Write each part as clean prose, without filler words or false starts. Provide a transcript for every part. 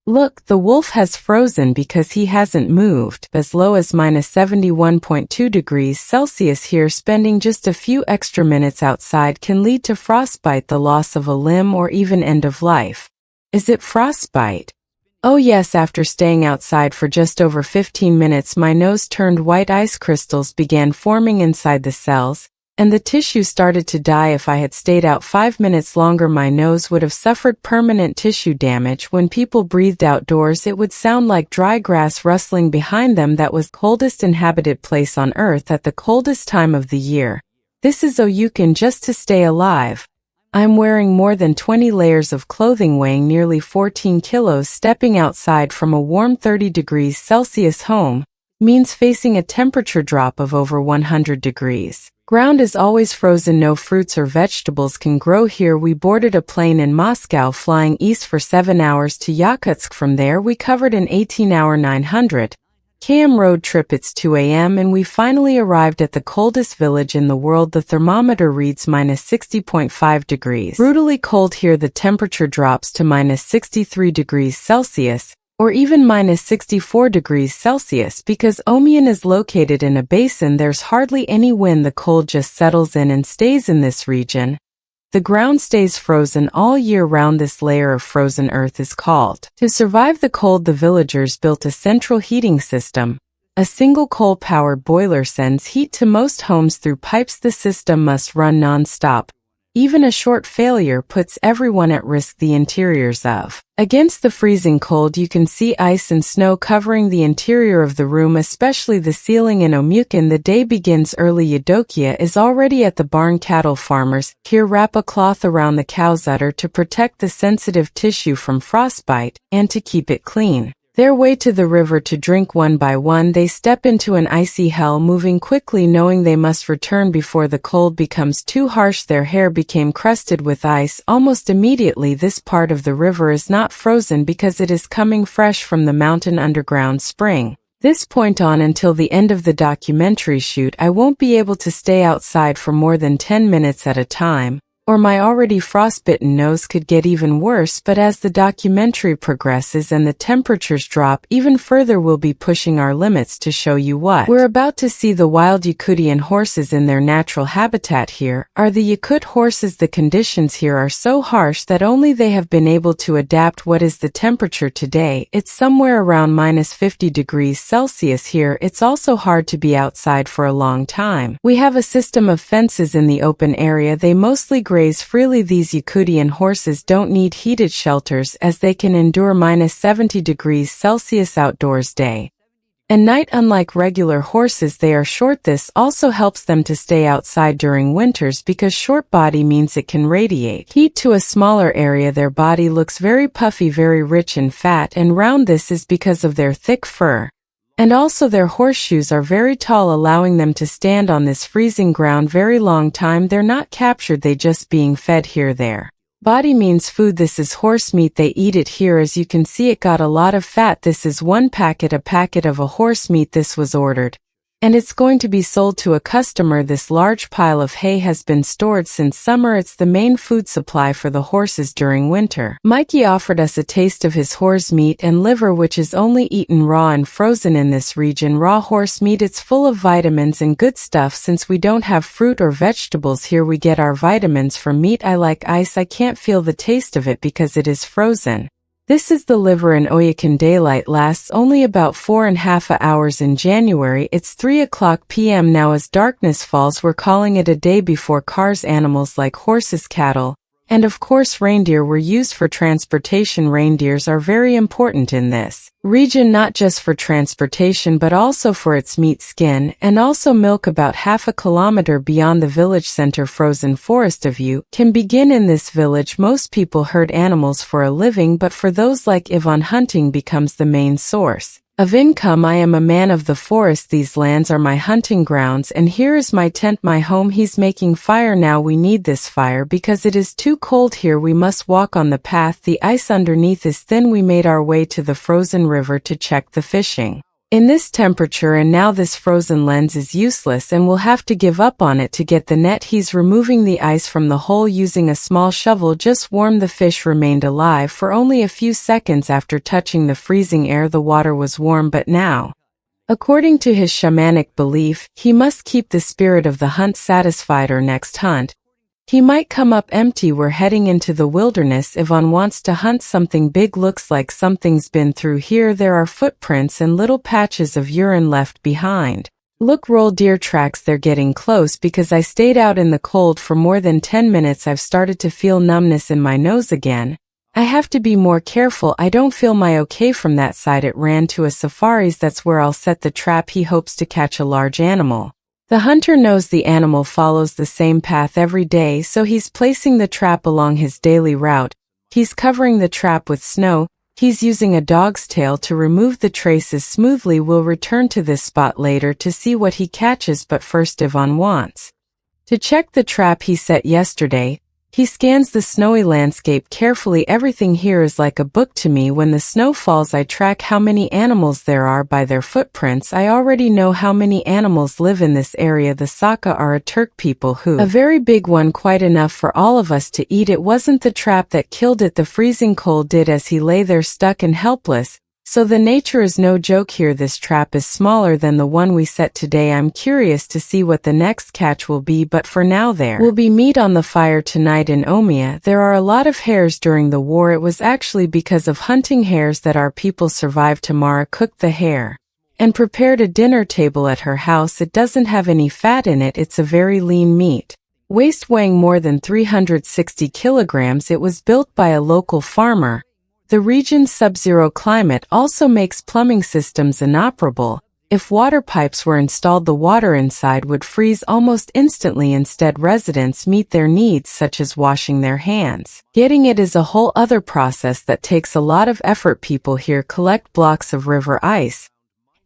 Look, the wolf has frozen because he hasn't moved. As low as -71.2 degrees Celsius here. Spending just a few extra minutes outside can lead to frostbite, the loss of a limb, or even end of life. Is it frostbite? Oh yes, after staying outside for just over 15 minutes my nose turned white. Ice crystals began forming inside the cells, and the tissue started to die. If I had stayed out 5 minutes longer my nose would have suffered permanent tissue damage. When people breathed outdoors it would sound like dry grass rustling behind them. That was the coldest inhabited place on Earth at the coldest time of the year. This is Oymyakon just to stay alive. I'm wearing more than 20 layers of clothing, weighing nearly 14 kilos. Stepping outside from a warm 30 degrees Celsius home means facing a temperature drop of over 100 degrees. Ground is always frozen. No fruits or vegetables can grow here. We boarded a plane in Moscow flying east for 7 hours to Yakutsk. From there we covered an 18-hour 900 km road trip. It's 2 a.m. and we finally arrived at the coldest village in the world. The thermometer reads -60.5 degrees. Brutally cold here. The temperature drops to -63 degrees Celsius, or even -64 degrees Celsius. Because Oymyakon is located in a basin, there's hardly any wind. The cold just settles in and stays in this region. The ground stays frozen all year round. This layer of frozen earth is called. To survive the cold, the villagers built a central heating system. A single coal-powered boiler sends heat to most homes through pipes. The system must run non-stop. Even a short failure puts everyone at risk. The interiors of. Against the freezing cold you can see ice and snow covering the interior of the room, especially the ceiling. In Oymyakon the day begins early. Eudokia is already at the barn. Cattle farmers here wrap a cloth around the cow's udder to protect the sensitive tissue from frostbite and to keep it clean. Their way to the river to drink. One by one they step into an icy hell, moving quickly knowing they must return before the cold becomes too harsh. Their hair became crusted with ice almost immediately. This part of the river is not frozen because it is coming fresh from the mountain underground spring. This point on until the end of the documentary shoot I won't be able to stay outside for more than 10 minutes at a time, or my already frostbitten nose could get even worse. But as the documentary progresses and the temperatures drop even further, we'll be pushing our limits to show you what we're about to see. The wild Yakutian horses in their natural habitat here are the Yakut horses. The conditions here are so harsh that only they have been able to adapt. What is the temperature today? It's somewhere around -50 degrees Celsius here. It's also hard to be outside for a long time. We have a system of fences in the open area. They mostly graze freely. These Yakutian horses don't need heated shelters as they can endure -70 degrees Celsius outdoors day and night. Unlike regular horses, they are short. This also helps them to stay outside during winters because short body means it can radiate heat to a smaller area. Their body looks very puffy, very rich in fat and round. This is because of their thick fur. And also their horseshoes are very tall, allowing them to stand on this freezing ground very long time. They're not captured, they just being fed here. Their body means food. This is horse meat. They eat it here. As you can see, it got a lot of fat. This is one packet, a packet of a horse meat. This was ordered, and it's going to be sold to a customer. This large pile of hay has been stored since summer. It's the main food supply for the horses during winter. Mikey offered us a taste of his horse meat and liver, which is only eaten raw and frozen in this region. Raw horse meat, it's full of vitamins and good stuff. Since we don't have fruit or vegetables here, we get our vitamins from meat. I like ice. I can't feel the taste of it because it is frozen. This is the liver in Oymyakon. Daylight lasts only about 4.5 hours in January. It's 3 p.m. now. As darkness falls, we're calling it a day. Before cars, animals like horses, cattle, and of course reindeer were used for transportation. Reindeers are very important in this region, not just for transportation but also for its meat, skin, and also milk. About half a kilometer beyond the village center, frozen forest of you can begin. In this village most people herd animals for a living, but for those like Ivan, hunting becomes the main source of income. I am a man of the forest. These lands are my hunting grounds, and here is my tent, my home. He's making fire now. We need this fire because it is too cold here. We must walk on the path. The ice underneath is thin. We made our way to the frozen river to check the fishing. In this temperature and now this frozen lens is useless and we'll have to give up on it to get the net. He's removing the ice from the hole using a small shovel. Just warm. The fish remained alive for only a few seconds after touching the freezing air. The water was warm, but now, according to his shamanic belief, he must keep the spirit of the hunt satisfied or next hunt he might come up empty. We're heading into the wilderness. Ivan wants to hunt something big. Looks like something's been through here. There are footprints and little patches of urine left behind. Look, roll deer tracks. They're getting close. Because I stayed out in the cold for more than 10 minutes, I've started to feel numbness in my nose again. I have to be more careful. I don't feel my okay from that side. It ran to a safari's. That's where I'll set the trap. He hopes to catch a large animal. The hunter knows the animal follows the same path every day, so he's placing the trap along his daily route. He's covering the trap with snow. He's using a dog's tail to remove the traces smoothly. We'll return to this spot later to see what he catches, but first Ivan wants to check the trap he set yesterday. He scans the snowy landscape carefully. Everything here is like a book to me. When the snow falls, I track how many animals there are by their footprints. I already know how many animals live in this area. The Saka are a Turk people who, a very big one, quite enough for all of us to eat. It wasn't the trap that killed it. The freezing cold did. As he lay there stuck and helpless. So the nature is no joke here. This trap is smaller than the one we set today. I'm curious to see what the next catch will be, but for now there will be meat on the fire tonight in Oymyakon. There are a lot of hares. During the war, it was actually because of hunting hares that our people survived. Tamara cooked the hare and prepared a dinner table at her house. It doesn't have any fat in it. It's a very lean meat. Waist weighing more than 360 kilograms. It was built by a local farmer. The region's sub-zero climate also makes plumbing systems inoperable. If water pipes were installed, the water inside would freeze almost instantly. Instead, residents meet their needs, such as washing their hands. Getting it is a whole other process that takes a lot of effort. People here collect blocks of river ice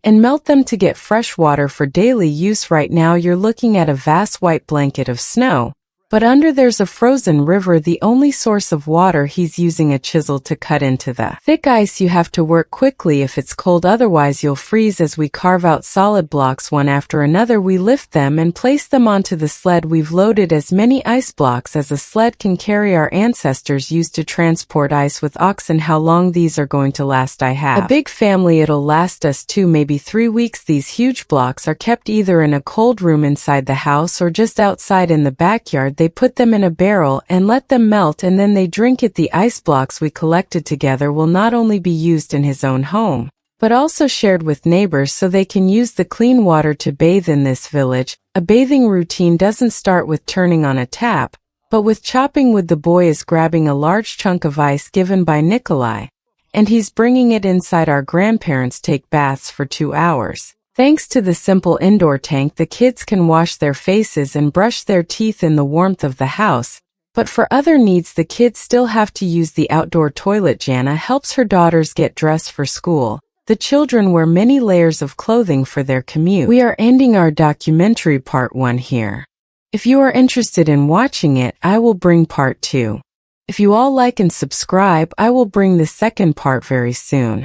and melt them to get fresh water for daily use. Right now you're looking at a vast white blanket of snow. But under there's a frozen river, the only source of water. He's using a chisel to cut into the thick ice. You have to work quickly if it's cold, otherwise you'll freeze. As we carve out solid blocks one after another, we lift them and place them onto the sled. We've loaded as many ice blocks as a sled can carry. Our ancestors used to transport ice with oxen. How long these are going to last? I have a big family. It'll last us 2, maybe 3 weeks. These huge blocks are kept either in a cold room inside the house or just outside in the backyard. They put them in a barrel and let them melt, and then they drink it. The ice blocks we collected together will not only be used in his own home, but also shared with neighbors so they can use the clean water to bathe in this village. A bathing routine doesn't start with turning on a tap, but with chopping wood. The boy is grabbing a large chunk of ice given by Nikolai, and he's bringing it inside. Our grandparents take baths for 2 hours. Thanks to the simple indoor tank, the kids can wash their faces and brush their teeth in the warmth of the house. But for other needs, the kids still have to use the outdoor toilet. Jana helps her daughters get dressed for school. The children wear many layers of clothing for their commute. We are ending our documentary part 1 here. If you are interested in watching it, I will bring part 2. If you all like and subscribe, I will bring the second part very soon.